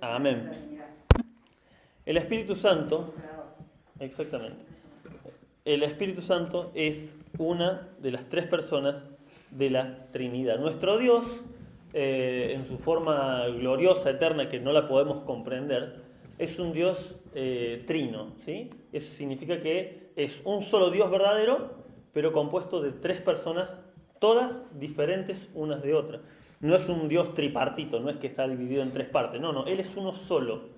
Amén. El Espíritu Santo, exactamente. El Espíritu Santo es una de las tres personas de la Trinidad. Nuestro Dios, en su forma gloriosa, eterna, que no la podemos comprender, es un Dios trino, ¿sí? Eso significa que es un solo Dios verdadero, pero compuesto de tres personas, todas diferentes unas de otras. No es un Dios tripartito, no es que está dividido en tres partes, no, no, Él es uno solo,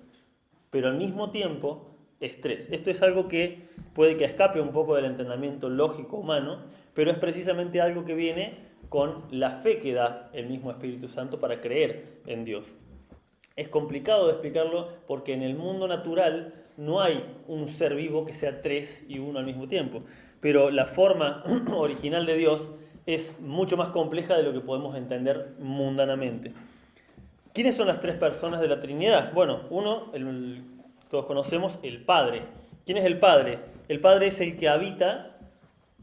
pero al mismo tiempo es tres. Esto es algo que puede que escape un poco del entendimiento lógico humano, pero es precisamente algo que viene con la fe que da el mismo Espíritu Santo para creer en Dios. Es complicado de explicarlo porque en el mundo natural no hay un ser vivo que sea tres y uno al mismo tiempo, pero la forma original de Dios es mucho más compleja de lo que podemos entender mundanamente. ¿Quiénes son las tres personas de la Trinidad? Bueno, uno, todos conocemos, el Padre. ¿Quién es el Padre? El Padre es el que habita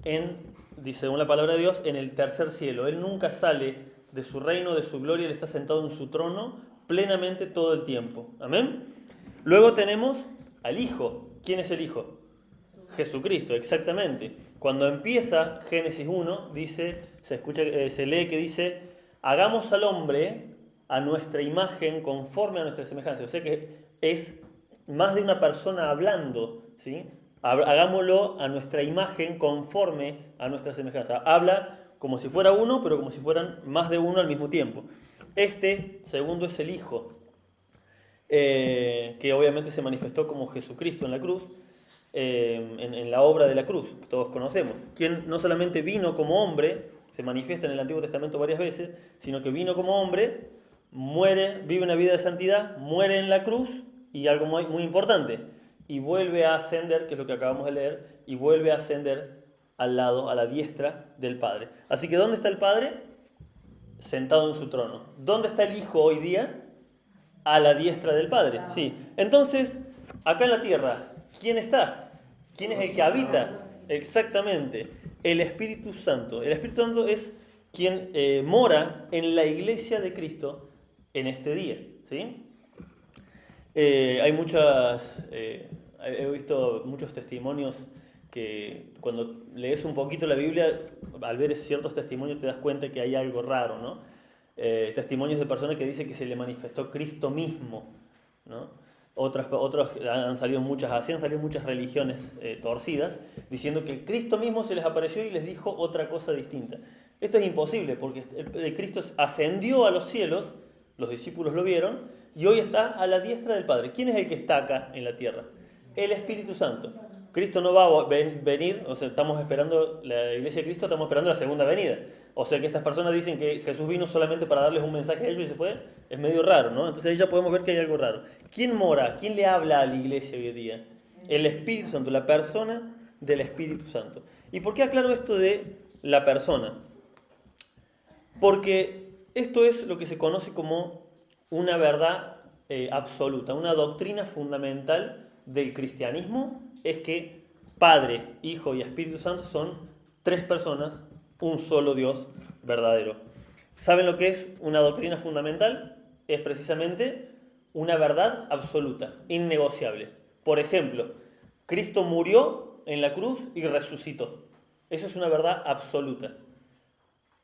en, dice según la palabra de Dios, en el tercer cielo. Él nunca sale de su reino, de su gloria, Él está sentado en su trono plenamente todo el tiempo. Amén. Luego tenemos al Hijo. ¿Quién es el Hijo? Jesucristo, exactamente. Cuando empieza Génesis 1, dice, se lee que dice, hagamos al hombre a nuestra imagen conforme a nuestra semejanza. O sea que es más de una persona hablando, ¿sí? Hagámoslo a nuestra imagen conforme a nuestra semejanza. Habla como si fuera uno, pero como si fueran más de uno al mismo tiempo. Este segundo es el Hijo, que obviamente se manifestó como Jesucristo en la cruz, en la obra de la cruz, que todos conocemos, quien no solamente vino como hombre, se manifiesta en el Antiguo Testamento varias veces, sino que vino como hombre, muere, vive una vida de santidad, muere en la cruz, y algo muy, muy importante, y vuelve a ascender, que es lo que acabamos de leer, y vuelve a ascender al lado, a la diestra del Padre. Así que ¿dónde está el Padre? Sentado en su trono. ¿Dónde está el Hijo hoy día? A la diestra del Padre. Sí. Entonces, acá en la tierra, ¿quién está? ¿Quién es el que habita? Exactamente, el Espíritu Santo. El Espíritu Santo es quien mora en la iglesia de Cristo en este día. ¿Sí? Hay muchas, he visto muchos testimonios que cuando lees un poquito la Biblia, al ver ciertos testimonios te das cuenta que hay algo raro, ¿no? Testimonios de personas que dicen que se le manifestó Cristo mismo, ¿no? Otros han salido muchas, así han salido muchas religiones torcidas, diciendo que Cristo mismo se les apareció y les dijo otra cosa distinta. Esto es imposible porque Cristo ascendió a los cielos, los discípulos lo vieron, y hoy está a la diestra del Padre. ¿Quién es el que está acá en la tierra? El Espíritu Santo. Cristo no va a venir, o sea, estamos esperando, la iglesia de Cristo estamos esperando la segunda venida. O sea que estas personas dicen que Jesús vino solamente para darles un mensaje a ellos y se fue, es medio raro, ¿no? Entonces ahí ya podemos ver que hay algo raro. ¿Quién mora? ¿Quién le habla a la iglesia hoy en día? El Espíritu Santo, la persona del Espíritu Santo. ¿Y por qué aclaro esto de la persona? Porque esto es lo que se conoce como una verdad absoluta, una doctrina fundamental del cristianismo, es que Padre, Hijo y Espíritu Santo son tres personas, un solo Dios verdadero. ¿Saben lo que es una doctrina fundamental? Es precisamente una verdad absoluta, innegociable. Por ejemplo, Cristo murió en la cruz y resucitó. Eso es una verdad absoluta.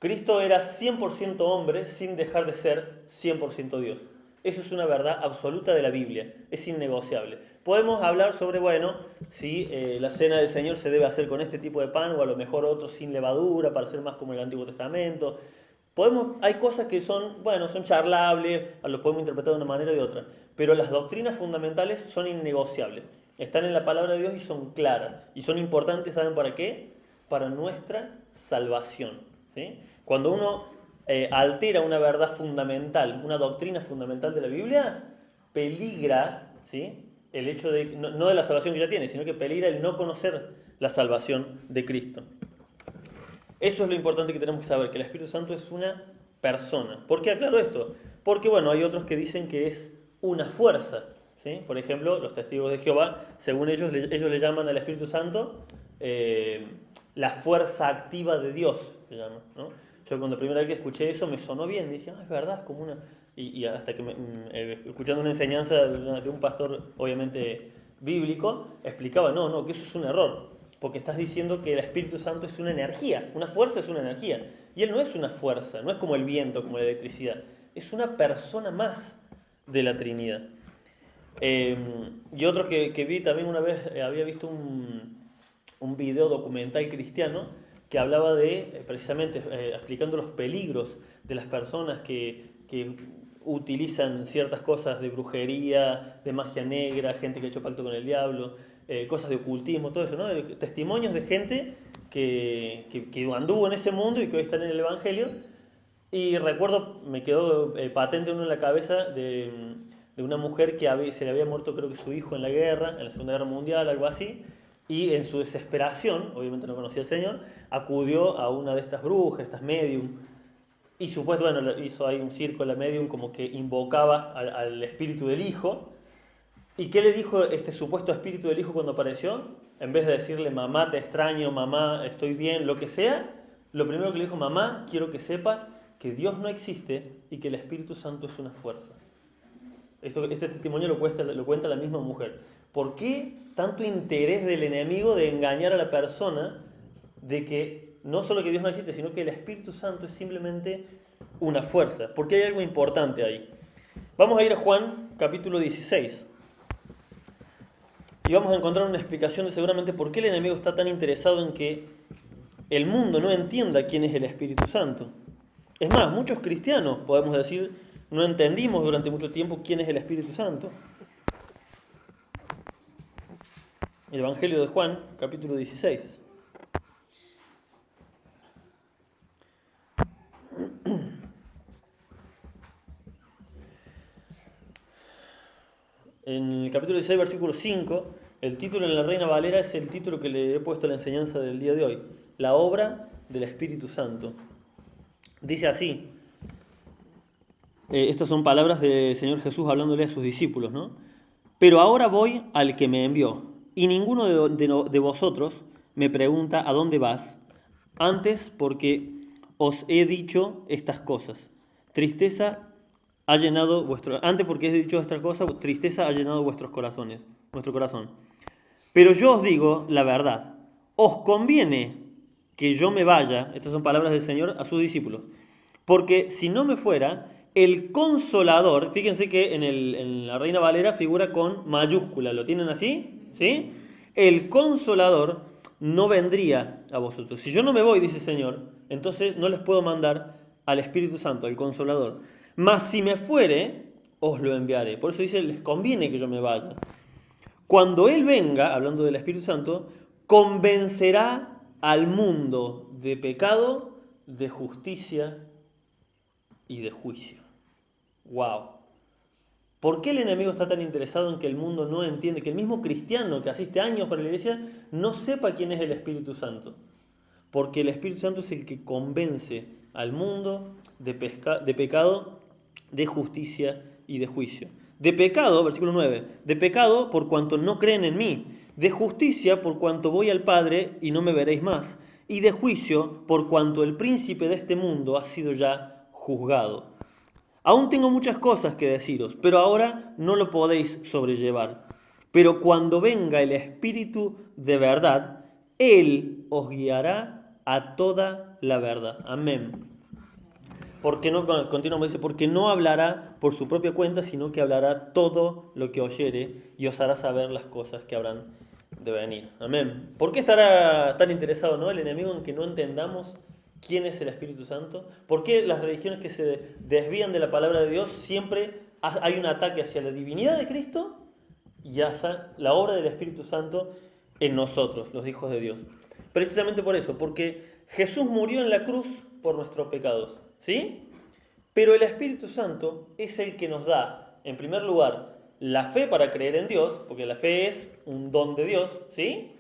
Cristo era 100% hombre sin dejar de ser 100% Dios. Eso es una verdad absoluta de la Biblia, es innegociable. Podemos hablar sobre, bueno, si la cena del Señor se debe hacer con este tipo de pan o a lo mejor otro sin levadura para ser más como el Antiguo Testamento. Hay cosas que son, bueno, son charlables, los podemos interpretar de una manera o de otra, pero las doctrinas fundamentales son innegociables. Están en la palabra de Dios y son claras. Y son importantes, ¿saben para qué? Para nuestra salvación. ¿Sí? Cuando uno altera una verdad fundamental, una doctrina fundamental de la Biblia, peligra, ¿sí? El hecho de, no de la salvación que ya tiene, sino que peligra el no conocer la salvación de Cristo. Eso es lo importante que tenemos que saber, que el Espíritu Santo es una persona. ¿Por qué aclaro esto? Porque, bueno, hay otros que dicen que es una fuerza. ¿Sí? Por ejemplo, los testigos de Jehová, según ellos le llaman al Espíritu Santo la fuerza activa de Dios, se llama, ¿no? Yo cuando la primera vez que escuché eso me sonó bien, dije, es verdad, es como una... y hasta que escuchando una enseñanza de un pastor, obviamente bíblico, explicaba, no, que eso es un error, porque estás diciendo que el Espíritu Santo es una energía, una fuerza es una energía, y Él no es una fuerza, no es como el viento, como la electricidad, es una persona más de la Trinidad. Y otro que vi también una vez, había visto un video documental cristiano que hablaba de, precisamente, explicando los peligros de las personas que utilizan ciertas cosas de brujería, de magia negra, gente que ha hecho pacto con el diablo, cosas de ocultismo, todo eso, ¿no? Testimonios de gente que anduvo en ese mundo y que hoy están en el Evangelio. Y recuerdo, me quedó patente uno en la cabeza de una mujer que se le había muerto, creo que su hijo en la guerra, en la Segunda Guerra Mundial, algo así, y en su desesperación, obviamente no conocía al Señor, acudió a una de estas brujas, estas medium, y supuestamente, bueno, hizo ahí un circo la medium como que invocaba al espíritu del hijo. ¿Y qué le dijo este supuesto espíritu del hijo cuando apareció? En vez de decirle, mamá, te extraño, mamá, estoy bien, lo que sea, lo primero que le dijo, mamá, quiero que sepas que Dios no existe y que el Espíritu Santo es una fuerza. Este testimonio lo cuenta la misma mujer. ¿Por qué tanto interés del enemigo de engañar a la persona de que no solo que Dios no existe, sino que el Espíritu Santo es simplemente una fuerza? Porque hay algo importante ahí. Vamos a ir a Juan capítulo 16. Y vamos a encontrar una explicación de seguramente por qué el enemigo está tan interesado en que el mundo no entienda quién es el Espíritu Santo. Es más, muchos cristianos, podemos decir, no entendimos durante mucho tiempo quién es el Espíritu Santo. El Evangelio de Juan, capítulo 16. En el capítulo 16, versículo 5, el título en la Reina Valera es el título que le he puesto a la enseñanza del día de hoy. La obra del Espíritu Santo. Dice así, estas son palabras del Señor Jesús hablándole a sus discípulos, ¿no? Pero ahora voy al que me envió, y ninguno de vosotros me pregunta a dónde vas, antes porque os he dicho estas cosas. Tristeza ha llenado antes porque he dicho estas cosas, tristeza ha llenado vuestros corazones, vuestro corazón. Pero yo os digo la verdad, os conviene que yo me vaya, estas son palabras del Señor a sus discípulos, porque si no me fuera, el Consolador, fíjense que en la Reina Valera figura con mayúscula, ¿lo tienen así? ¿Sí? El Consolador no vendría a vosotros. Si yo no me voy, dice el Señor, entonces no les puedo mandar al Espíritu Santo, al Consolador. Mas si me fuere, os lo enviaré. Por eso dice, les conviene que yo me vaya. Cuando Él venga, hablando del Espíritu Santo, convencerá al mundo de pecado, de justicia y de juicio. ¡Wow! ¿Por qué el enemigo está tan interesado en que el mundo no entiende, que el mismo cristiano que asiste años para la iglesia no sepa quién es el Espíritu Santo? Porque el Espíritu Santo es el que convence al mundo de pecado, de justicia y de juicio. De pecado, versículo 9, de pecado por cuanto no creen en mí, de justicia por cuanto voy al Padre y no me veréis más, y de juicio por cuanto el príncipe de este mundo ha sido ya juzgado. Aún tengo muchas cosas que deciros, pero ahora no lo podéis sobrellevar. Pero cuando venga el Espíritu de verdad, Él os guiará a toda la verdad. Amén. Porque no, continuamente dice, porque no hablará por su propia cuenta, sino que hablará todo lo que oyere y os hará saber las cosas que habrán de venir. Amén. ¿Por qué estará tan interesado, no, el enemigo en que no entendamos quién es el Espíritu Santo? ¿Por qué las religiones que se desvían de la palabra de Dios siempre hay un ataque hacia la divinidad de Cristo y hacia la obra del Espíritu Santo en nosotros, los hijos de Dios? Precisamente por eso, porque Jesús murió en la cruz por nuestros pecados, ¿sí? Pero el Espíritu Santo es el que nos da, en primer lugar, la fe para creer en Dios, porque la fe es un don de Dios, ¿sí?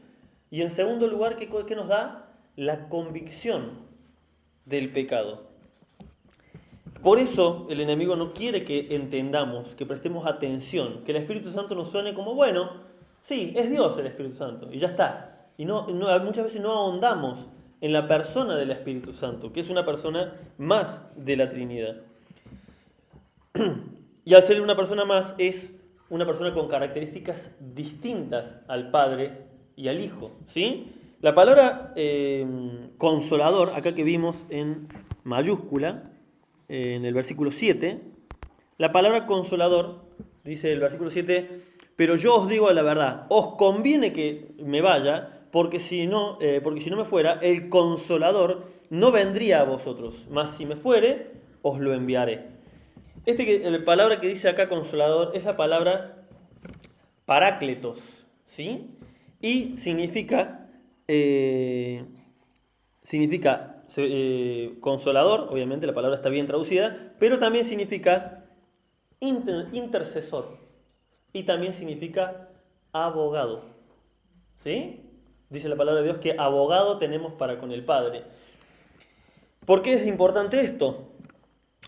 Y en segundo lugar, ¿qué nos da? La convicción del pecado. Por eso el enemigo no quiere que entendamos, que prestemos atención, que el Espíritu Santo nos suene como, bueno, sí, es Dios el Espíritu Santo, y ya está. Y muchas veces no ahondamos en la persona del Espíritu Santo, que es una persona más de la Trinidad. Y al ser una persona más, es una persona con características distintas al Padre y al Hijo, ¿sí? La palabra consolador, acá que vimos en mayúscula, en el versículo 7, la palabra consolador, dice el versículo 7, pero yo os digo la verdad, os conviene que me vaya, porque si no me fuera, el consolador no vendría a vosotros, mas si me fuere, os lo enviaré. La palabra que dice acá consolador es la palabra parácletos, ¿sí? Y significa consolador, obviamente la palabra está bien traducida, pero también significa intercesor y también significa abogado, ¿sí? Dice la palabra de Dios que abogado tenemos para con el Padre. ¿Por qué es importante esto?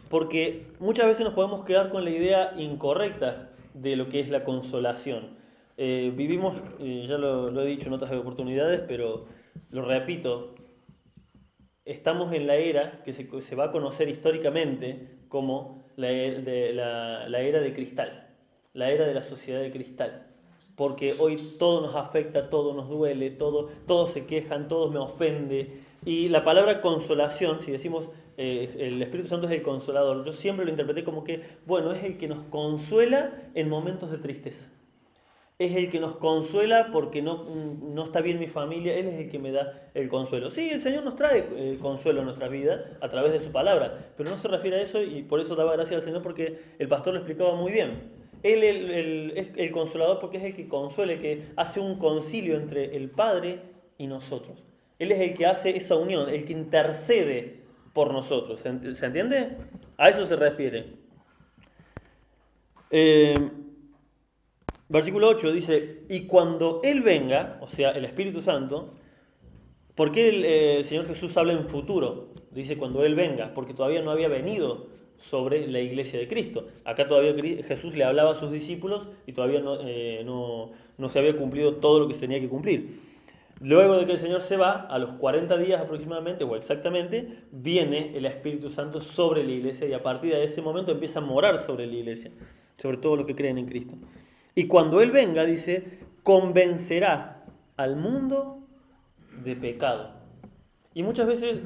Porque muchas veces nos podemos quedar con la idea incorrecta de lo que es la consolación. Vivimos, ya lo he dicho en otras oportunidades, pero lo repito, estamos en la era que se va a conocer históricamente como la era de cristal, la era de la sociedad de cristal. Porque hoy todo nos afecta, todo nos duele, todos se quejan, todo me ofende. Y la palabra consolación, si decimos el Espíritu Santo es el consolador, yo siempre lo interpreté como que, bueno, es el que nos consuela en momentos de tristeza. Es el que nos consuela porque no está bien mi familia, Él es el que me da el consuelo. Sí, el Señor nos trae consuelo en nuestra vida a través de su palabra, pero no se refiere a eso y por eso daba gracias al Señor porque el pastor lo explicaba muy bien. Él es el consolador porque es el que consuela, el que hace un concilio entre el Padre y nosotros. Él es el que hace esa unión, el que intercede por nosotros. ¿Se entiende? A eso se refiere. Eh, Versículo 8 dice, y cuando Él venga, o sea, el Espíritu Santo, ¿por qué el Señor Jesús habla en futuro? Dice cuando Él venga, porque todavía no había venido sobre la iglesia de Cristo. Acá todavía Jesús le hablaba a sus discípulos y todavía no se había cumplido todo lo que se tenía que cumplir. Luego de que el Señor se va, a los 40 días aproximadamente, o exactamente, viene el Espíritu Santo sobre la iglesia y a partir de ese momento empieza a morar sobre la iglesia, sobre todos los que creen en Cristo. Y cuando Él venga, dice, convencerá al mundo de pecado. Y muchas veces,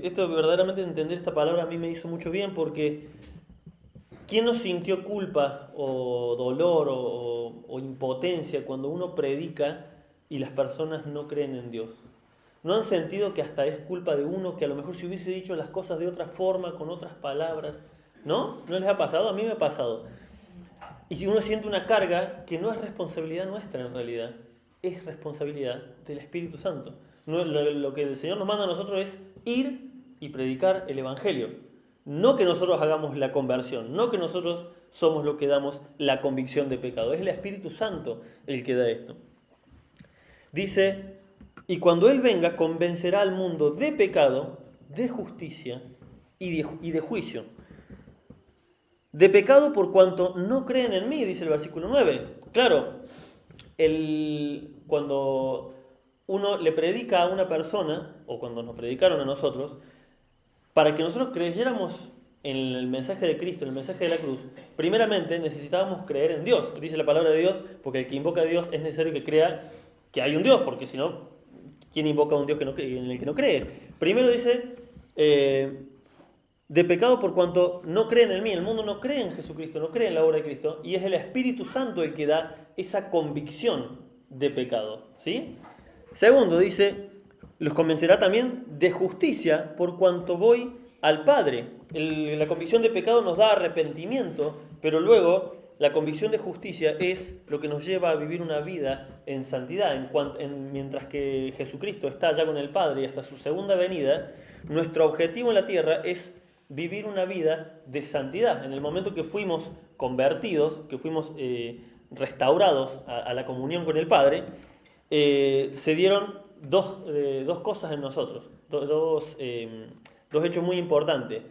esto verdaderamente entender esta palabra a mí me hizo mucho bien porque ¿quién no sintió culpa o dolor o impotencia cuando uno predica y las personas no creen en Dios? ¿No han sentido que hasta es culpa de uno, que a lo mejor si hubiese dicho las cosas de otra forma, con otras palabras? ¿No? ¿No les ha pasado? A mí me ha pasado. Y si uno siente una carga que no es responsabilidad nuestra en realidad, es responsabilidad del Espíritu Santo. Lo que el Señor nos manda a nosotros es ir y predicar el Evangelio. No que nosotros hagamos la conversión, no que nosotros somos los que damos la convicción de pecado, es el Espíritu Santo el que da esto. Dice, y cuando Él venga convencerá al mundo de pecado, de justicia y de juicio. De pecado por cuanto no creen en mí, dice el versículo 9. Claro, cuando uno le predica a una persona, o cuando nos predicaron a nosotros, para que nosotros creyéramos en el mensaje de Cristo, en el mensaje de la cruz, primeramente necesitábamos creer en Dios. Dice la palabra de Dios, porque el que invoca a Dios es necesario que crea que hay un Dios, porque si no, ¿quién invoca a un Dios en el que no cree? Primero dice, de pecado por cuanto no creen en mí. El mundo no cree en Jesucristo, no cree en la obra de Cristo, y es el Espíritu Santo el que da esa convicción de pecado, ¿sí? Segundo, dice, los convencerá también de justicia por cuanto voy al Padre. La convicción de pecado nos da arrepentimiento, pero luego la convicción de justicia es lo que nos lleva a vivir una vida en santidad. Mientras que Jesucristo está allá con el Padre y hasta su segunda venida, nuestro objetivo en la tierra es vivir una vida de santidad. En el momento que fuimos convertidos, que fuimos restaurados a la comunión con el Padre, se dieron dos cosas en nosotros, dos hechos muy importantes.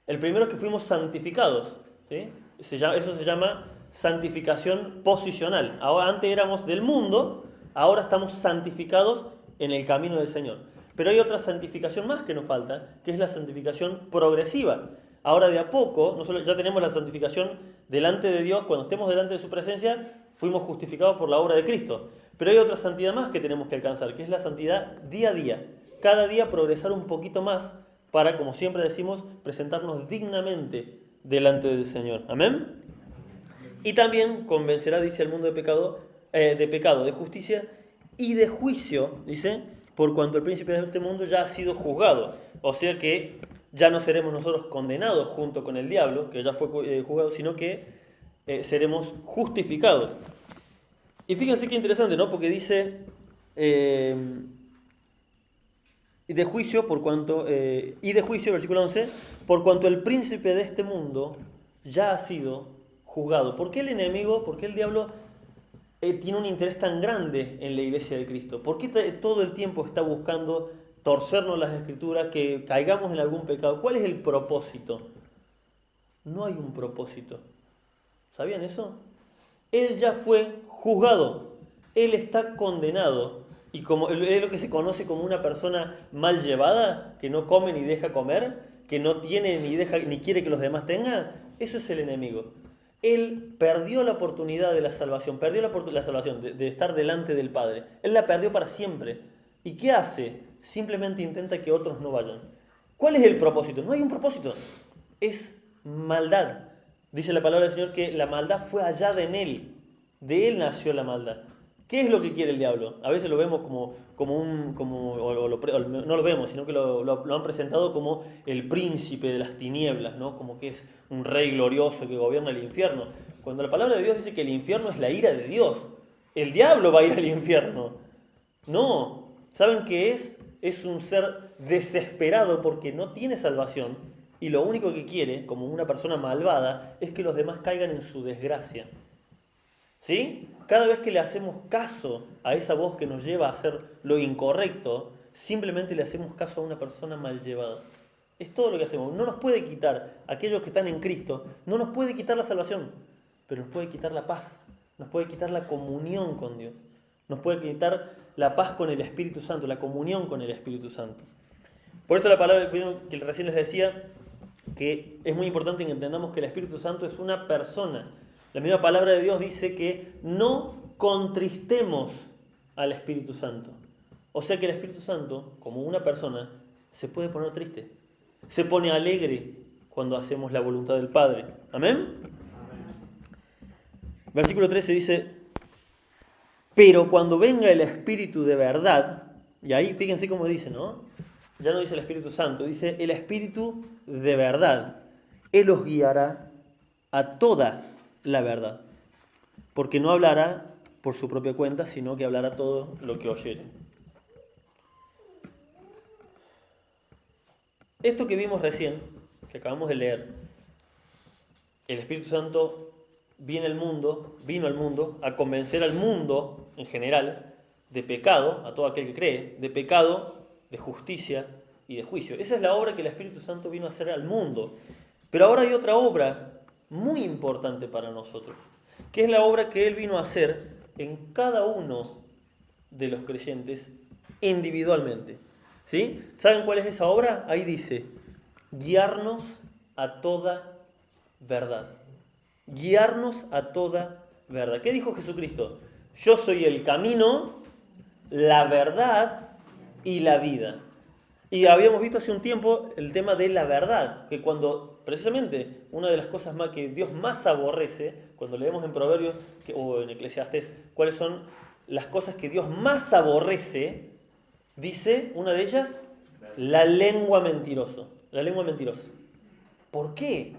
El primero es que fuimos santificados, ¿sí? Eso se llama santificación posicional. Ahora, antes éramos del mundo, ahora estamos santificados en el camino del Señor. Pero hay otra santificación más que nos falta, que es la santificación progresiva. Ahora de a poco, nosotros ya tenemos la santificación delante de Dios, cuando estemos delante de su presencia, fuimos justificados por la obra de Cristo. Pero hay otra santidad más que tenemos que alcanzar, que es la santidad día a día. Cada día progresar un poquito más para, como siempre decimos, presentarnos dignamente delante del Señor. Amén. Y también convencerá, dice, al mundo de pecado, de justicia y de juicio, dice, por cuanto el príncipe de este mundo ya ha sido juzgado. O sea que ya no seremos nosotros condenados junto con el diablo, que ya fue juzgado, sino que seremos justificados. Y fíjense qué interesante, ¿no? Porque dice, de juicio, por cuanto, y de juicio, versículo 11, por cuanto el príncipe de este mundo ya ha sido juzgado. ¿Por qué el enemigo, por qué el diablo tiene un interés tan grande en la iglesia de Cristo? ¿Por qué todo el tiempo está buscando torcernos las escrituras, que caigamos en algún pecado? ¿Cuál es el propósito? No hay un propósito. ¿Sabían eso? Él ya fue juzgado, él está condenado. Y como es lo que se conoce como una persona mal llevada, que no come ni deja comer, que no tiene ni quiere que los demás tengan, eso es el enemigo. Él perdió la oportunidad de la salvación, perdió la salvación de estar delante del Padre. Él la perdió para siempre. ¿Y qué hace? Simplemente intenta que otros no vayan. ¿Cuál es el propósito? No hay un propósito. Es maldad. Dice la palabra del Señor que la maldad fue hallada en Él. De Él nació la maldad. ¿Qué es lo que quiere el diablo? A veces lo vemos no lo vemos, sino que lo han presentado como el príncipe de las tinieblas, ¿no? Como que es un rey glorioso que gobierna el infierno. Cuando la palabra de Dios dice que el infierno es la ira de Dios, el diablo va a ir al infierno. No, ¿saben qué es? Es un ser desesperado porque no tiene salvación y lo único que quiere, como una persona malvada, es que los demás caigan en su desgracia. ¿Sí? Cada vez que le hacemos caso a esa voz que nos lleva a hacer lo incorrecto, simplemente le hacemos caso a una persona mal llevada. Es todo lo que hacemos. No nos puede quitar, aquellos que están en Cristo, no nos puede quitar la salvación, pero nos puede quitar la paz, nos puede quitar la comunión con Dios, nos puede quitar la paz con el Espíritu Santo, la comunión con el Espíritu Santo. Por eso la palabra que recién les decía, que es muy importante que entendamos que el Espíritu Santo es una persona. La misma palabra de Dios dice que no contristemos al Espíritu Santo. O sea que el Espíritu Santo, como una persona, se puede poner triste. Se pone alegre cuando hacemos la voluntad del Padre. ¿Amén? Versículo 13 dice, pero cuando venga el Espíritu de verdad, y ahí fíjense cómo dice, ¿no? Ya no dice el Espíritu Santo, dice el Espíritu de verdad. Él os guiará a toda la verdad, porque no hablará por su propia cuenta, sino que hablará todo lo que oyere. Esto que vimos recién, que acabamos de leer, el Espíritu Santo vino al mundo a convencer al mundo en general de pecado, a todo aquel que cree, de pecado, de justicia y de juicio. Esa es la obra que el Espíritu Santo vino a hacer al mundo. Pero ahora hay otra obra muy importante para nosotros, que es la obra que Él vino a hacer en cada uno de los creyentes individualmente. ¿Sí? ¿Saben cuál es esa obra? Ahí dice, guiarnos a toda verdad. Guiarnos a toda verdad. ¿Qué dijo Jesucristo? Yo soy el camino, la verdad y la vida. Y habíamos visto hace un tiempo el tema de la verdad, que cuando precisamente una de las cosas más que Dios más aborrece, cuando leemos en Proverbios o en Eclesiastés, cuáles son las cosas que Dios más aborrece, dice una de ellas, la lengua mentirosa. La lengua mentirosa. ¿Por qué?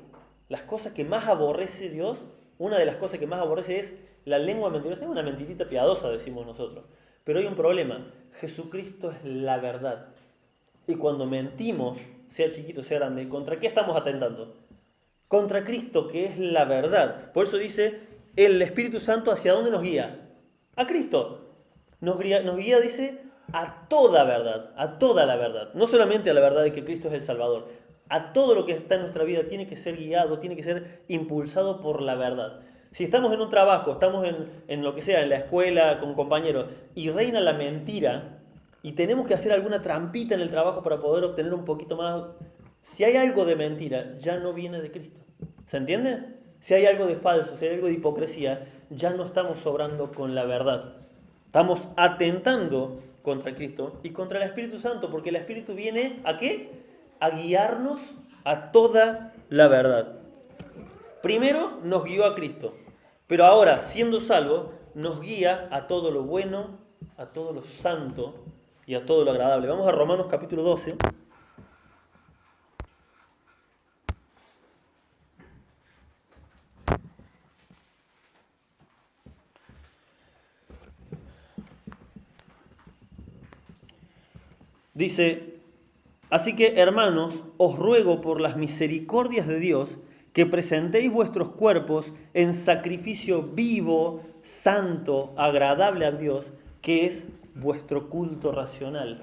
Las cosas que más aborrece Dios, una de las cosas que más aborrece es la lengua mentirosa. Es una mentirita piadosa, decimos nosotros. Pero hay un problema. Jesucristo es la verdad. Y cuando mentimos, sea chiquito, sea grande, ¿contra qué estamos atentando? Contra Cristo, que es la verdad. Por eso dice, el Espíritu Santo, ¿hacia dónde nos guía? A Cristo. Nos guía, dice, a toda verdad, a toda la verdad. No solamente a la verdad de que Cristo es el Salvador. A todo lo que está en nuestra vida tiene que ser guiado, tiene que ser impulsado por la verdad. Si estamos en un trabajo, estamos en lo que sea, en la escuela, con compañeros, y reina la mentira, y tenemos que hacer alguna trampita en el trabajo para poder obtener un poquito más, Si hay algo de mentira, ya no viene de Cristo. ¿Se entiende? Si hay algo de falso, si hay algo de hipocresía, ya no estamos obrando con la verdad. Estamos atentando contra Cristo y contra el Espíritu Santo, porque el Espíritu viene ¿a qué? A guiarnos a toda la verdad. Primero nos guió a Cristo, pero ahora, siendo salvo, nos guía a todo lo bueno, a todo lo santo y a todo lo agradable. Vamos a Romanos capítulo 12. Dice, así que hermanos, os ruego por las misericordias de Dios que presentéis vuestros cuerpos en sacrificio vivo, santo, agradable a Dios, que es vuestro culto racional.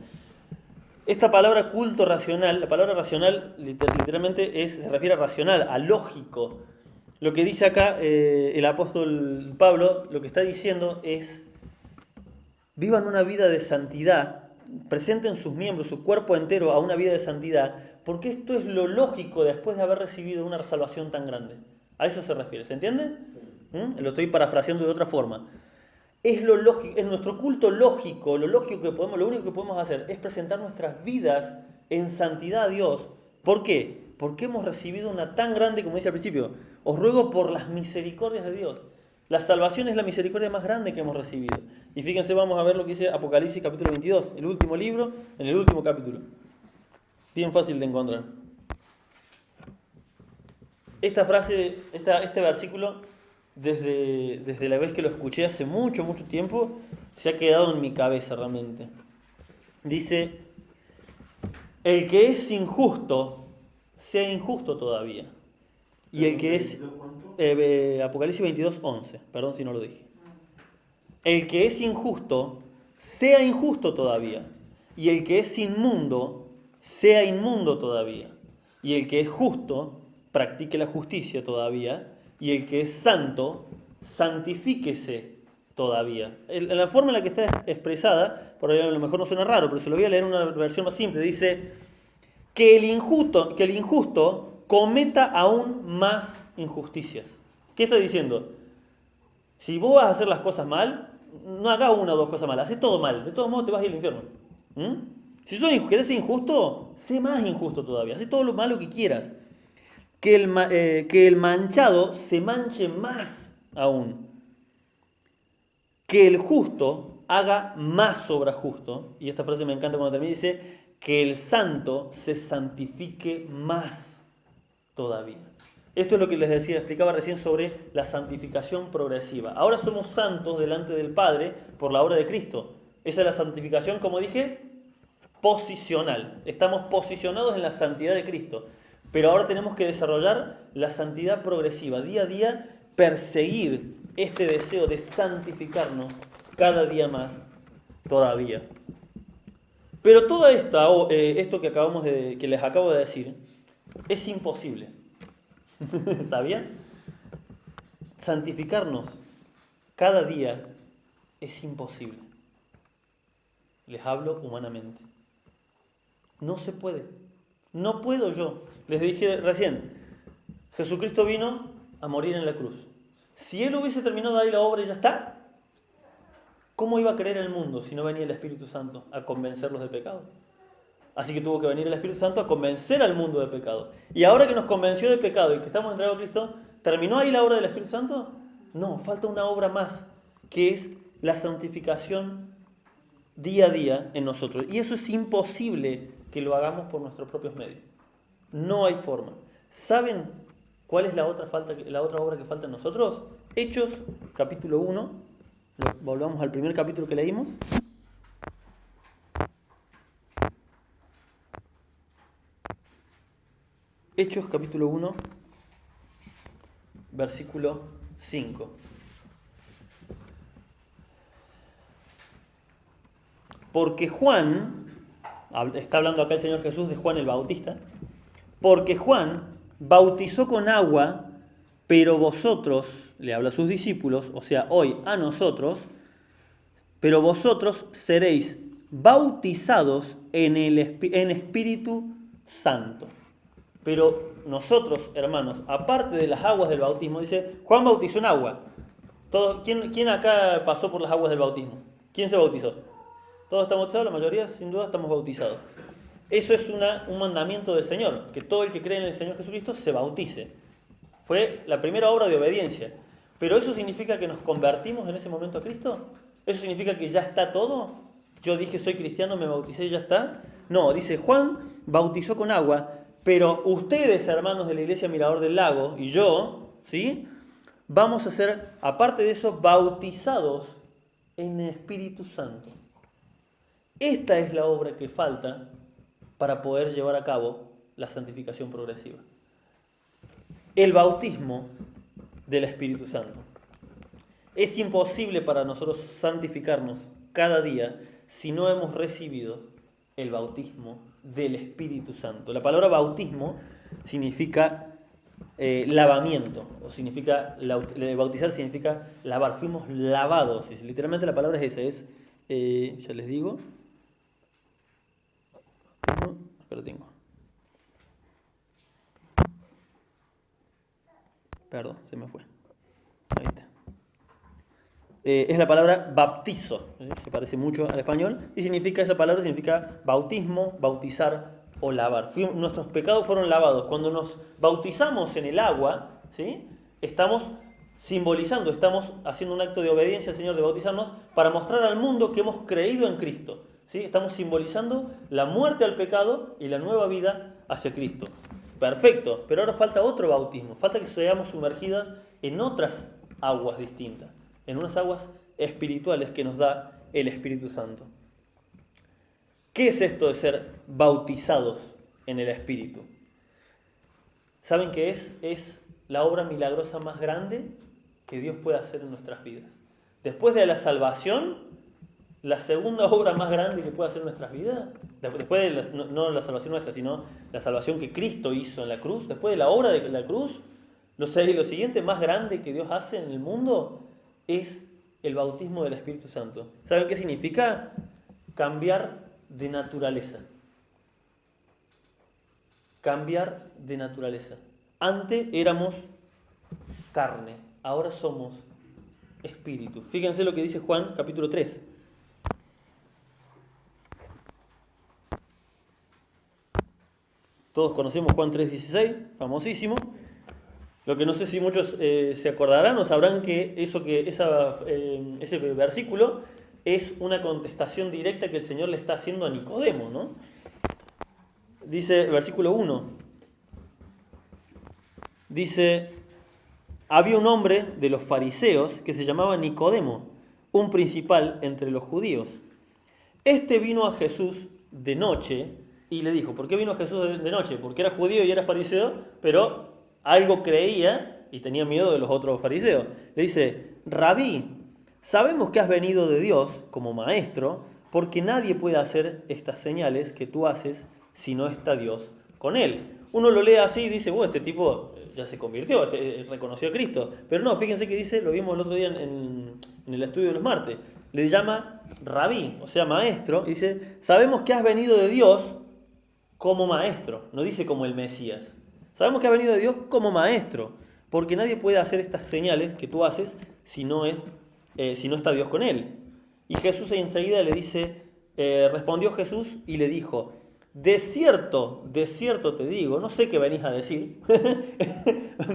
Esta palabra culto racional, la palabra racional literalmente se refiere a racional, a lógico. Lo que dice acá el apóstol Pablo, lo que está diciendo es, vivan una vida de santidad, presenten sus miembros, su cuerpo entero a una vida de santidad, porque esto es lo lógico después de haber recibido una salvación tan grande. A eso se refiere, ¿se entiende? Lo estoy parafraseando de otra forma. Es lo lógico, es nuestro culto lógico, lo lógico que podemos, lo único que podemos hacer es presentar nuestras vidas en santidad a Dios. ¿Por qué? Porque hemos recibido una tan grande, como dice al principio, os ruego por las misericordias de Dios. La salvación es la misericordia más grande que hemos recibido. Y fíjense, vamos a ver lo que dice Apocalipsis capítulo 22, el último libro, en el último capítulo. Bien fácil de encontrar. Esta frase, este versículo, desde la vez que lo escuché hace mucho, mucho tiempo, se ha quedado en mi cabeza realmente. Dice, el que es injusto, sea injusto todavía. Y el que es... Apocalipsis 22, 11, perdón si no lo dije. El que es injusto, sea injusto todavía. Y el que es inmundo, sea inmundo todavía. Y el que es justo, practique la justicia todavía. Y el que es santo, santifíquese todavía. La forma en la que está expresada, por ahí a lo mejor no suena raro, pero se lo voy a leer en una versión más simple. Dice, que el injusto cometa aún más injusticias. ¿Qué está diciendo? Si vos vas a hacer las cosas mal, no hagas una o dos cosas malas, haz todo mal, de todos modos te vas a ir al infierno. Si querés ser injusto, sé más injusto todavía, haz todo lo malo que quieras. Que el manchado se manche más aún. Que el justo haga más obra justo. Y esta frase me encanta cuando termina, dice, que el santo se santifique más todavía. Esto es lo que les decía, explicaba recién sobre la santificación progresiva. Ahora somos santos delante del Padre por la obra de Cristo. Esa es la santificación, como dije, posicional. Estamos posicionados en la santidad de Cristo. Pero ahora tenemos que desarrollar la santidad progresiva. Día a día, perseguir este deseo de santificarnos cada día más todavía. Pero todo esto que les acabo de decir es imposible. ¿Sabían? Santificarnos cada día es imposible. Les hablo humanamente. No se puede. No puedo yo. Les dije recién, Jesucristo vino a morir en la cruz. Si Él hubiese terminado ahí la obra y ya está, ¿cómo iba a creer el mundo si no venía el Espíritu Santo a convencerlos del pecado? Así que tuvo que venir el Espíritu Santo a convencer al mundo de pecado. Y ahora que nos convenció de pecado y que estamos entregados a Cristo, ¿terminó ahí la obra del Espíritu Santo? No, falta una obra más, que es la santificación día a día en nosotros. Y eso es imposible que lo hagamos por nuestros propios medios. No hay forma. ¿Saben cuál es la otra obra que falta en nosotros? Hechos, capítulo 1. Volvamos al primer capítulo que leímos. Hechos capítulo 1, versículo 5. Porque Juan, está hablando acá el Señor Jesús de Juan el Bautista, porque Juan bautizó con agua, pero vosotros, le habla a sus discípulos, o sea, hoy a nosotros, pero vosotros seréis bautizados en Espíritu Santo. Pero nosotros, hermanos, aparte de las aguas del bautismo, dice, Juan bautizó en agua. ¿Quién acá pasó por las aguas del bautismo? ¿Quién se bautizó? ¿Todos estamos bautizados? La mayoría, sin duda, estamos bautizados. Eso es un mandamiento del Señor, que todo el que cree en el Señor Jesucristo se bautice. Fue la primera obra de obediencia. ¿Pero eso significa que nos convertimos en ese momento a Cristo? ¿Eso significa que ya está todo? Yo dije soy cristiano, me bauticé y ya está. No, dice Juan bautizó con agua, pero ustedes, hermanos de la iglesia Mirador del Lago, y yo, ¿sí? Vamos a ser, aparte de eso, bautizados en el Espíritu Santo. Esta es la obra que falta para poder llevar a cabo la santificación progresiva. El bautismo del Espíritu Santo. Es imposible para nosotros santificarnos cada día si no hemos recibido el bautismo del Espíritu Santo. La palabra bautismo significa lavamiento, o significa, bautizar significa lavar, fuimos lavados, literalmente la palabra es esa, ya les digo, acá lo tengo, perdón, se me fue, ahí está. Es la palabra baptizo, se parece mucho al español, y esa palabra significa bautismo, bautizar o lavar. Nuestros pecados fueron lavados. Cuando nos bautizamos en el agua, ¿sí? Estamos simbolizando, estamos haciendo un acto de obediencia al Señor de bautizarnos para mostrar al mundo que hemos creído en Cristo. ¿Sí? Estamos simbolizando la muerte al pecado y la nueva vida hacia Cristo. Perfecto, pero ahora falta otro bautismo, falta que seamos sumergidas en otras aguas distintas, en unas aguas espirituales que nos da el Espíritu Santo. ¿Qué es esto de ser bautizados en el Espíritu? ¿Saben qué es? Es la obra milagrosa más grande que Dios puede hacer en nuestras vidas. Después de la salvación, la segunda obra más grande que puede hacer en nuestras vidas, después de no la salvación nuestra, sino la salvación que Cristo hizo en la cruz, después de la obra de la cruz, lo siguiente más grande que Dios hace en el mundo es el bautismo del Espíritu Santo. ¿Saben qué significa? Cambiar de naturaleza. Cambiar de naturaleza. Antes éramos carne, ahora somos espíritu. Fíjense lo que dice Juan capítulo 3. Todos conocemos Juan 3:16, famosísimo. Lo que no sé si muchos se acordarán o sabrán que ese versículo es una contestación directa que el Señor le está haciendo a Nicodemo, ¿no? Dice, versículo 1, dice, había un hombre de los fariseos que se llamaba Nicodemo, un principal entre los judíos. Este vino a Jesús de noche y le dijo, ¿por qué vino a Jesús de noche? Porque era judío y era fariseo, pero algo creía y tenía miedo de los otros fariseos. Le dice, Rabí, sabemos que has venido de Dios como maestro, porque nadie puede hacer estas señales que tú haces si no está Dios con él. Uno lo lee así y dice, este tipo ya se convirtió, reconoció a Cristo. Pero no, fíjense que dice, lo vimos el otro día en el estudio de los martes, le llama Rabí, o sea maestro, y dice, sabemos que has venido de Dios como maestro, no dice como el Mesías. Sabemos que has venido de Dios como maestro, porque nadie puede hacer estas señales que tú haces si no está Dios con él. Y Jesús enseguida le dice, respondió Jesús y le dijo, de cierto te digo, no sé qué venís a decir,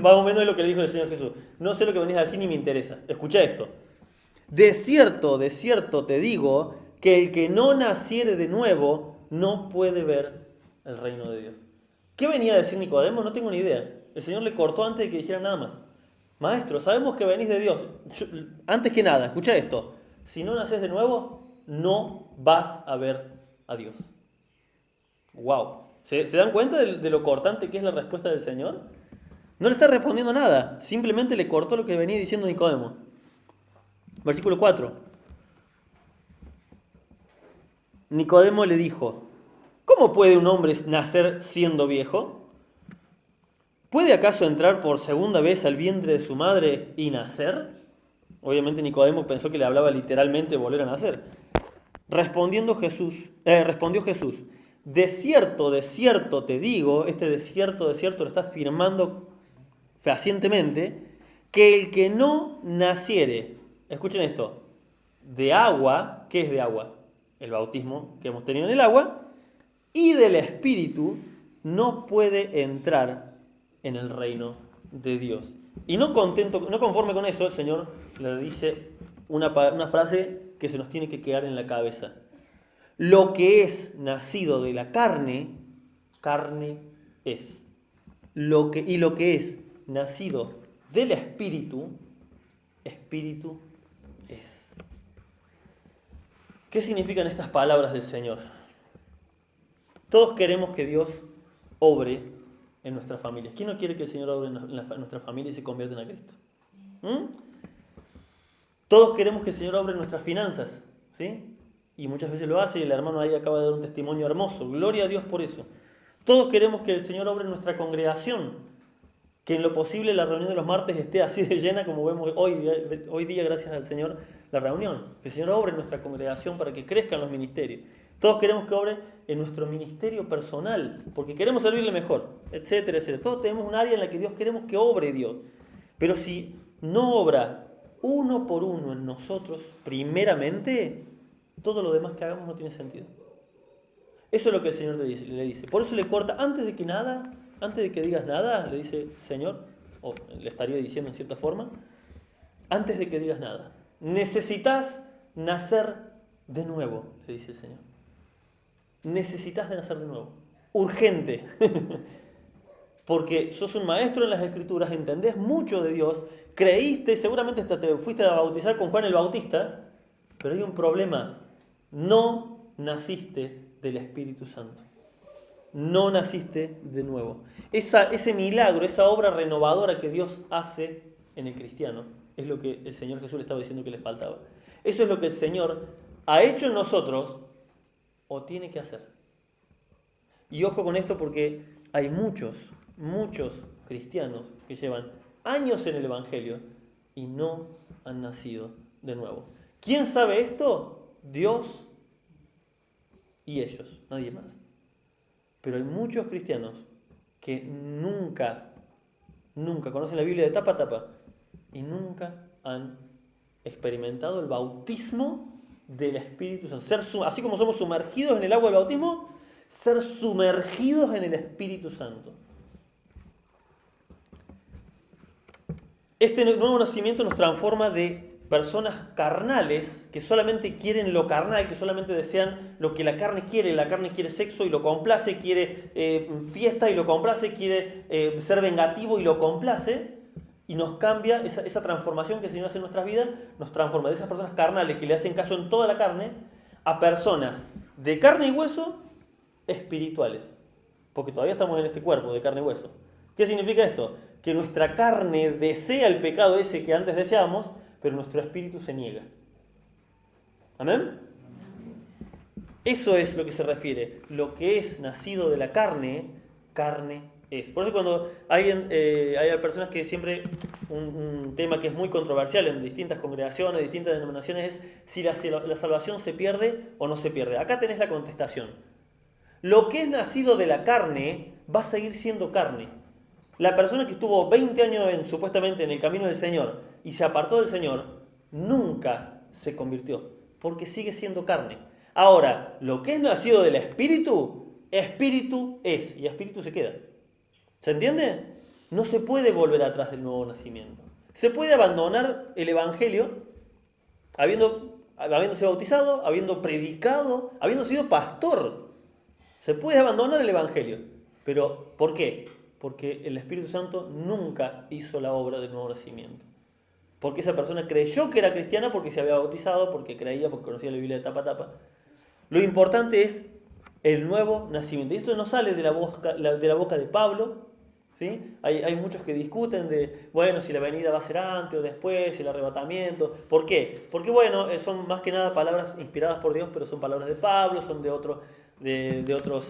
más o menos es lo que le dijo el Señor Jesús, no sé lo que venís a decir ni me interesa, escucha esto, de cierto te digo, que el que no naciere de nuevo no puede ver el reino de Dios. ¿Qué venía a decir Nicodemo? No tengo ni idea. El Señor le cortó antes de que dijera nada más. Maestro, sabemos que venís de Dios. Antes que nada, escucha esto. Si no naces de nuevo, no vas a ver a Dios. ¡Wow! ¿Se dan cuenta de lo cortante que es la respuesta del Señor? No le está respondiendo nada. Simplemente le cortó lo que venía diciendo Nicodemo. Versículo 4. Nicodemo le dijo, ¿cómo puede un hombre nacer siendo viejo? ¿Puede acaso entrar por segunda vez al vientre de su madre y nacer? Obviamente Nicodemo pensó que le hablaba literalmente volver a nacer. Respondió Jesús, de cierto te digo, este de cierto lo está afirmando fehacientemente, que el que no naciere, escuchen esto, de agua, ¿qué es de agua? El bautismo que hemos tenido en el agua, y del Espíritu, no puede entrar en el reino de Dios. Y no conforme con eso, el Señor le dice una frase que se nos tiene que quedar en la cabeza. Lo que es nacido de la carne, carne es. Lo que es nacido del Espíritu, espíritu es. ¿Qué significan estas palabras del Señor? Todos queremos que Dios obre en nuestras familias. ¿Quién no quiere que el Señor obre en nuestra familia y se convierta en Cristo? ¿Mm? Todos queremos que el Señor obre en nuestras finanzas, ¿sí? Y muchas veces lo hace, y el hermano ahí acaba de dar un testimonio hermoso. Gloria a Dios por eso. Todos queremos que el Señor obre en nuestra congregación, que en lo posible la reunión de los martes esté así de llena como vemos hoy día, gracias al Señor, la reunión. Que el Señor obre en nuestra congregación para que crezcan los ministerios. Todos queremos que obre en nuestro ministerio personal, porque queremos servirle mejor, etcétera, etcétera. Todos tenemos un área en la que Dios queremos que obre Dios. Pero si no obra uno por uno en nosotros, primeramente, todo lo demás que hagamos no tiene sentido. Eso es lo que el Señor le dice. Por eso le corta, antes de que digas nada, le dice Señor, o le estaría diciendo en cierta forma, antes de que digas nada, necesitas nacer de nuevo, le dice el Señor. Necesitas de nacer de nuevo. Urgente. Porque sos un maestro en las Escrituras, entendés mucho de Dios, creíste, seguramente hasta te fuiste a bautizar con Juan el Bautista, pero hay un problema. No naciste del Espíritu Santo. No naciste de nuevo. Ese milagro, esa obra renovadora que Dios hace en el cristiano, es lo que el Señor Jesús le estaba diciendo que le faltaba. Eso es lo que el Señor ha hecho en nosotros o tiene que hacer. Y ojo con esto porque hay muchos cristianos que llevan años en el Evangelio y no han nacido de nuevo. ¿Quién sabe esto? Dios y ellos, nadie más. Pero hay muchos cristianos que nunca conocen la Biblia de tapa a tapa y nunca han experimentado el bautismo del Espíritu Santo. Así como somos sumergidos en el agua del bautismo, ser sumergidos en el Espíritu Santo. Este nuevo nacimiento nos transforma de personas carnales que solamente quieren lo carnal, que solamente desean lo que la carne quiere sexo y lo complace, quiere fiesta y lo complace, quiere ser vengativo y lo complace, y nos cambia esa transformación que el Señor hace en nuestras vidas, nos transforma de esas personas carnales que le hacen caso en toda la carne a personas de carne y hueso espirituales, porque todavía estamos en este cuerpo de carne y hueso. ¿Qué significa esto? Que nuestra carne desea el pecado ese que antes deseamos, pero nuestro espíritu se niega. ¿Amén? Eso es lo que se refiere. Lo que es nacido de la carne, carne es. Por eso cuando hay personas que siempre, un tema que es muy controversial en distintas congregaciones, distintas denominaciones, es si la salvación se pierde o no se pierde. Acá tenés la contestación. Lo que es nacido de la carne va a seguir siendo carne. La persona que estuvo 20 años supuestamente en el camino del Señor y se apartó del Señor, nunca se convirtió, porque sigue siendo carne. Ahora, lo que es nacido del Espíritu, Espíritu es, y Espíritu se queda. ¿Se entiende? No se puede volver atrás del nuevo nacimiento. Se puede abandonar el Evangelio habiéndose bautizado, habiendo predicado, habiendo sido pastor. Se puede abandonar el Evangelio. Pero, ¿por qué? Porque el Espíritu Santo nunca hizo la obra del nuevo nacimiento. Porque esa persona creyó que era cristiana porque se había bautizado, porque creía, porque conocía la Biblia de tapa a tapa. Lo importante es el nuevo nacimiento. Y esto no sale de la boca de Pablo. ¿Sí? Hay muchos que discuten de, bueno, si la venida va a ser antes o después, si el arrebatamiento. ¿Por qué? Porque, bueno, son más que nada palabras inspiradas por Dios, pero son palabras de Pablo, son de otros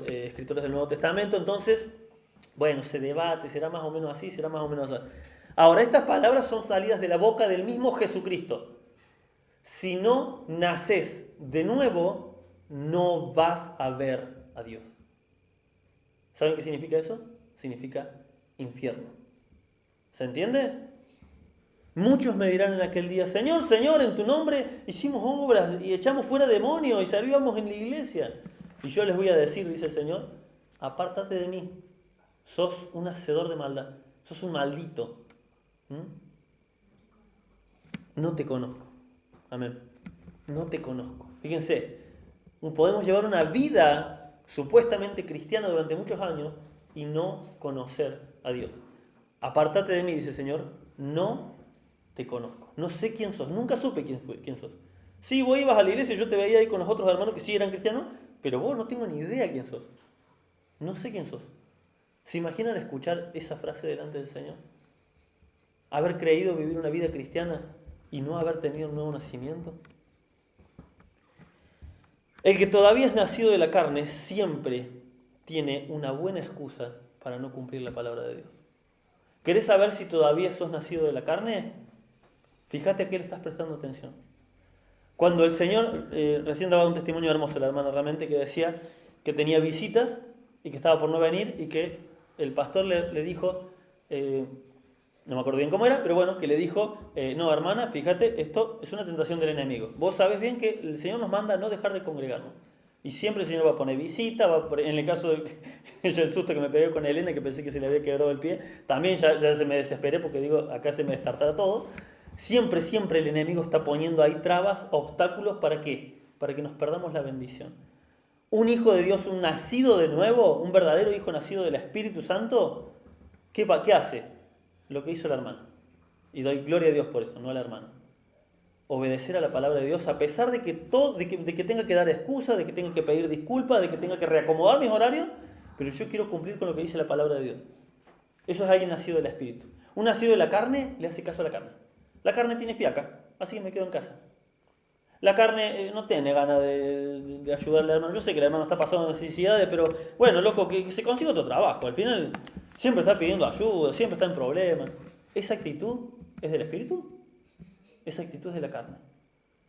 escritores del Nuevo Testamento. Entonces, bueno, se debate, será más o menos así, será más o menos así. Ahora, estas palabras son salidas de la boca del mismo Jesucristo. Si no naces de nuevo, no vas a ver a Dios. ¿Saben qué significa eso? Significa infierno. ¿Se entiende? Muchos me dirán en aquel día, Señor, Señor, en tu nombre hicimos obras y echamos fuera demonios y servíamos en la iglesia. Y yo les voy a decir, dice el Señor, apártate de mí, sos un hacedor de maldad, sos un maldito. No te conozco. Amén. No te conozco. Fíjense, podemos llevar una vida supuestamente cristiana durante muchos años y no conocer a Dios. Apártate de mí, dice el Señor, no te conozco. No sé quién sos, nunca supe quién sos. Sí, vos ibas a la iglesia y yo te veía ahí con los otros hermanos que sí eran cristianos, pero vos no tengo ni idea quién sos. No sé quién sos. ¿Se imaginan escuchar esa frase delante del Señor? Haber creído vivir una vida cristiana y no haber tenido un nuevo nacimiento. El que todavía es nacido de la carne siempre tiene una buena excusa para no cumplir la palabra de Dios. ¿Querés saber si todavía sos nacido de la carne? Fíjate a qué le estás prestando atención. Cuando el Señor, recién daba un testimonio hermoso la hermana realmente, que decía que tenía visitas y que estaba por no venir y que el pastor le dijo, no me acuerdo bien cómo era, pero bueno, que le dijo, no hermana, fíjate, esto es una tentación del enemigo. Vos sabés bien que el Señor nos manda a no dejar de congregarnos. Y siempre el Señor va a poner visita, en el caso de el susto que me pegué con Elena, que pensé que se le había quebrado el pie, también ya se me desesperé porque digo, acá se me destartara todo. Siempre, siempre el enemigo está poniendo ahí trabas, obstáculos, ¿para qué? Para que nos perdamos la bendición. Un hijo de Dios, un nacido de nuevo, un verdadero hijo nacido del Espíritu Santo, ¿qué hace? Lo que hizo la hermana. Y doy gloria a Dios por eso, no a la hermana. Obedecer a la palabra de Dios a pesar de que tenga que dar excusas, de que tenga que pedir disculpas, de que tenga que reacomodar mis horarios, pero yo quiero cumplir con lo que dice la palabra de Dios. Eso es alguien nacido del Espíritu. Un nacido de la carne le hace caso a la carne. La carne tiene fiaca, así que me quedo en casa. La carne no tiene ganas de ayudarle al hermano. Yo sé que el hermano está pasando necesidades, pero bueno, loco, que se consiga otro trabajo. Al final siempre está pidiendo ayuda, siempre está en problemas. ¿Esa actitud es del Espíritu? Esa actitud es de la carne.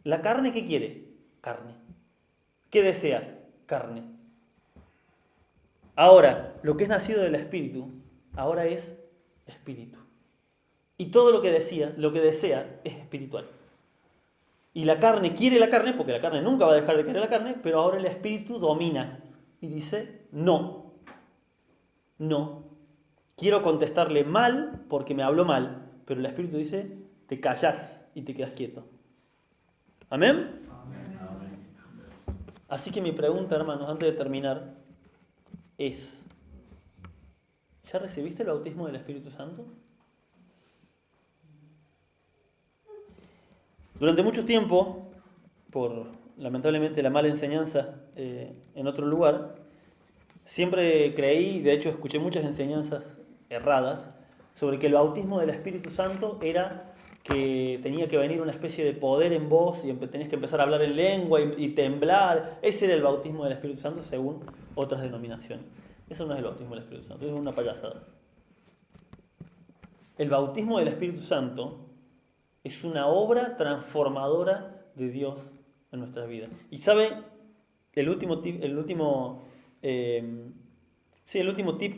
¿La carne qué quiere? Carne. ¿Qué desea? Carne. Ahora, lo que es nacido del Espíritu, ahora es espíritu. Y todo lo que desea es espiritual. Y la carne quiere la carne, porque la carne nunca va a dejar de querer la carne, pero ahora el espíritu domina y dice, no, no. Quiero contestarle mal porque me habló mal, pero el espíritu dice, te callás y te quedas quieto. ¿Amén? Amén. Así que mi pregunta, hermanos, antes de terminar, es, ¿ya recibiste el bautismo del Espíritu Santo? Durante mucho tiempo, por lamentablemente la mala enseñanza en otro lugar, siempre creí, de hecho escuché muchas enseñanzas erradas, sobre que el bautismo del Espíritu Santo era que tenía que venir una especie de poder en vos y tenías que empezar a hablar en lengua y temblar. Ese era el bautismo del Espíritu Santo según otras denominaciones. Eso no es el bautismo del Espíritu Santo, eso es una payasada. El bautismo del Espíritu Santo es una obra transformadora de Dios en nuestras vidas. Y ¿saben? El último tip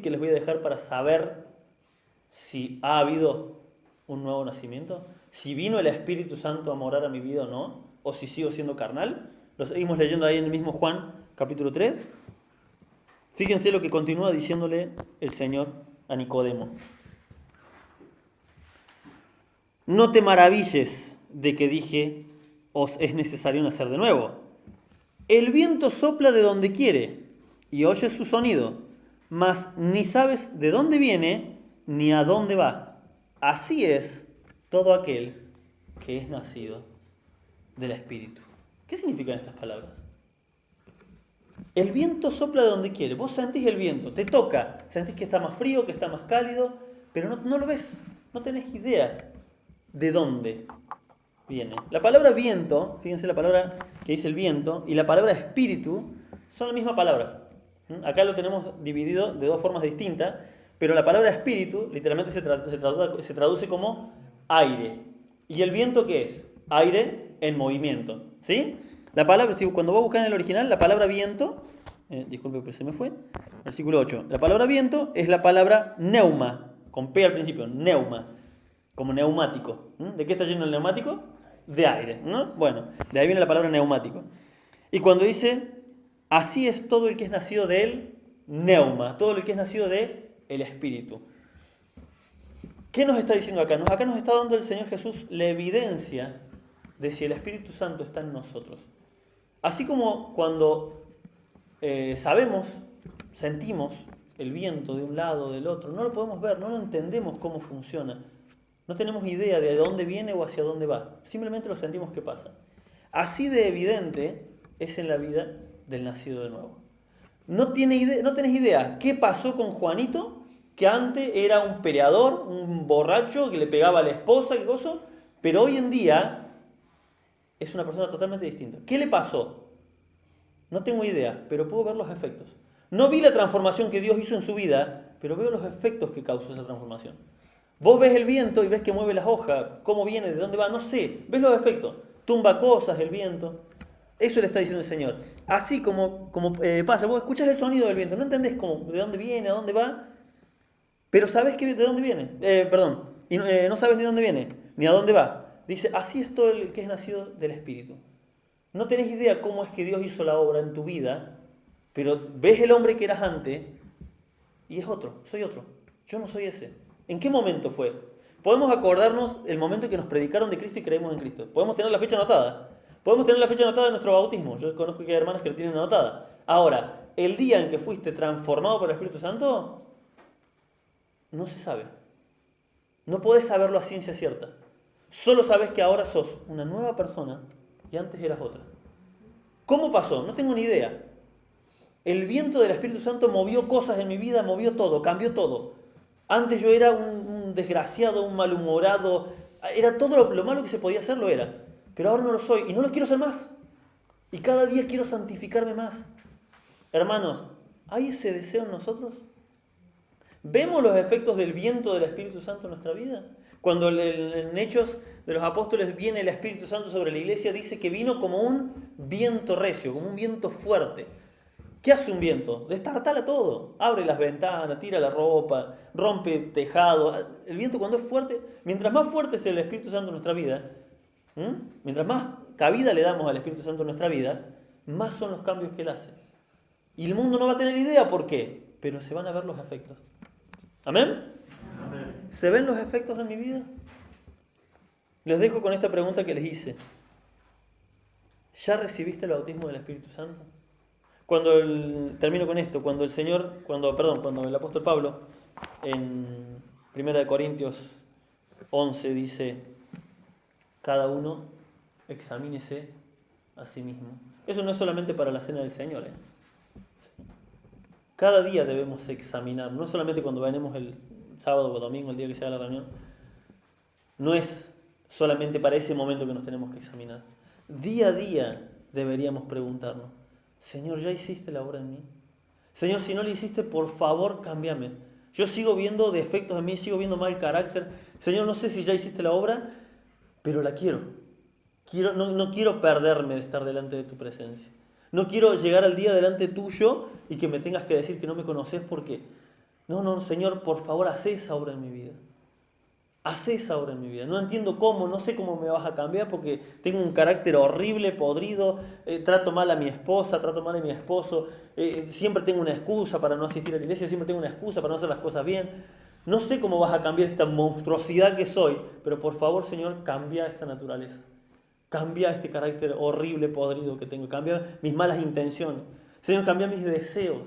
que les voy a dejar para saber si ha habido un nuevo nacimiento, si vino el Espíritu Santo a morar a mi vida o no, o si sigo siendo carnal. Lo seguimos leyendo ahí en el mismo Juan, capítulo 3. Fíjense lo que continúa diciéndole el Señor a Nicodemo. No te maravilles de que dije, os es necesario nacer de nuevo. El viento sopla de donde quiere y oyes su sonido, mas ni sabes de dónde viene ni a dónde va. Así es todo aquel que es nacido del Espíritu. ¿Qué significan estas palabras? El viento sopla de donde quiere. Vos sentís el viento, te toca, sentís que está más frío, que está más cálido, pero no lo ves, no tenés idea de dónde viene. La palabra viento, fíjense la palabra que dice el viento, y la palabra espíritu son la misma palabra. Acá lo tenemos dividido de dos formas distintas, pero la palabra espíritu literalmente se traduce como aire. ¿Y el viento qué es? Aire en movimiento. ¿Sí? La palabra, cuando vos buscas en el original, la palabra viento Disculpe, pero se me fue. Versículo 8. La palabra viento es la palabra neuma, con P al principio, neuma, como neumático. ¿De qué está lleno el neumático? De aire, ¿no? Bueno, de ahí viene la palabra neumático. Y cuando dice, así es todo el que es nacido de él, neuma, todo el que es nacido de el Espíritu. ¿Qué nos está diciendo acá? Acá nos está dando el Señor Jesús la evidencia de si el Espíritu Santo está en nosotros. Así como cuando sabemos, sentimos el viento de un lado o del otro, no lo podemos ver, no lo entendemos cómo funciona, no tenemos idea de dónde viene o hacia dónde va, simplemente lo sentimos que pasa. Así de evidente es en la vida del nacido de nuevo. No tenés idea qué pasó con Juanito, que antes era un peleador, un borracho que le pegaba a la esposa, qué cosa, pero hoy en día es una persona totalmente distinta. ¿Qué le pasó? No tengo idea, pero puedo ver los efectos. No vi la transformación que Dios hizo en su vida, pero veo los efectos que causó esa transformación. Vos ves el viento y ves que mueve las hojas, cómo viene, de dónde va, no sé, ves los efectos. Tumba cosas el viento. Eso le está diciendo el Señor. Así como pasa, vos escuchás el sonido del viento, no entendés de dónde viene, a dónde va, pero sabés de dónde viene. Y no sabes ni dónde viene, ni a dónde va. Dice, así es todo el que es nacido del Espíritu. No tenés idea cómo es que Dios hizo la obra en tu vida, pero ves el hombre que eras antes y es otro, soy otro. Yo no soy ese. ¿En qué momento fue? Podemos acordarnos el momento en que nos predicaron de Cristo y creemos en Cristo. Podemos tener la fecha anotada. Podemos tener la fecha anotada de nuestro bautismo. Yo conozco que hay hermanas que la tienen anotada. Ahora, el día en que fuiste transformado por el Espíritu Santo, no se sabe. No podés saberlo a ciencia cierta. Solo sabes que ahora sos una nueva persona y antes eras otra. ¿Cómo pasó? No tengo ni idea. El viento del Espíritu Santo movió cosas en mi vida, movió todo, cambió todo. Antes yo era un desgraciado, un malhumorado, era todo lo malo que se podía hacer, lo era. Pero ahora no lo soy y no lo quiero ser más. Y cada día quiero santificarme más. Hermanos, ¿hay ese deseo en nosotros? ¿Vemos los efectos del viento del Espíritu Santo en nuestra vida? Cuando en Hechos de los Apóstoles viene el Espíritu Santo sobre la iglesia, dice que vino como un viento recio, como un viento fuerte. ¿Qué hace un viento? Destartala todo. Abre las ventanas, tira la ropa, rompe tejado. El viento cuando es fuerte, mientras más fuerte es el Espíritu Santo en nuestra vida, mientras más cabida le damos al Espíritu Santo en nuestra vida, más son los cambios que Él hace. Y el mundo no va a tener idea por qué, pero se van a ver los efectos. ¿Amén? Amén. ¿Se ven los efectos en mi vida? Les dejo con esta pregunta que les hice. ¿Ya recibiste el bautismo del Espíritu Santo? Termino con esto, cuando el apóstol Pablo en 1 Corintios 11 dice, cada uno examínese a sí mismo. Eso no es solamente para la cena del Señor. Cada día debemos examinar, no solamente cuando venimos el sábado o domingo, el día que sea la reunión. No es solamente para ese momento que nos tenemos que examinar. Día a día deberíamos preguntarnos, Señor, ¿ya hiciste la obra en mí? Señor, si no lo hiciste, por favor, cámbiame. Yo sigo viendo defectos en mí, sigo viendo mal carácter. Señor, no sé si ya hiciste la obra, pero la quiero. No quiero perderme de estar delante de tu presencia. No quiero llegar al día delante tuyo y que me tengas que decir que no me conoces porque... No, Señor, por favor, haz esa obra en mi vida. Haz esa obra en mi vida. No entiendo cómo, no sé cómo me vas a cambiar porque tengo un carácter horrible, podrido, trato mal a mi esposa, trato mal a mi esposo, siempre tengo una excusa para no asistir a la iglesia, siempre tengo una excusa para no hacer las cosas bien. No sé cómo vas a cambiar esta monstruosidad que soy, pero por favor, Señor, cambia esta naturaleza. Cambia este carácter horrible, podrido que tengo. Cambia mis malas intenciones. Señor, cambia mis deseos.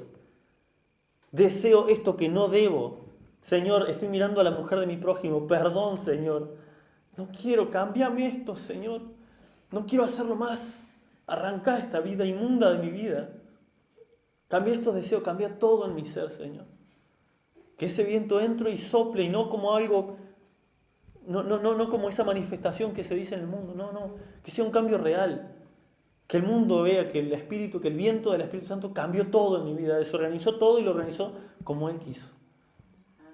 Deseo esto que no debo. Señor, estoy mirando a la mujer de mi prójimo. Perdón, Señor. No quiero, cámbiame esto, Señor. No quiero hacerlo más. Arranca esta vida inmunda de mi vida. Cambia estos deseos, cambia todo en mi ser, Señor. Que ese viento entre y sople y no como algo, no como esa manifestación que se dice en el mundo. No, que sea un cambio real. Que el mundo vea que que el viento del Espíritu Santo cambió todo en mi vida. Desorganizó todo y lo organizó como Él quiso.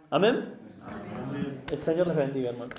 ¿Amén? Amén. El Señor les bendiga, hermano.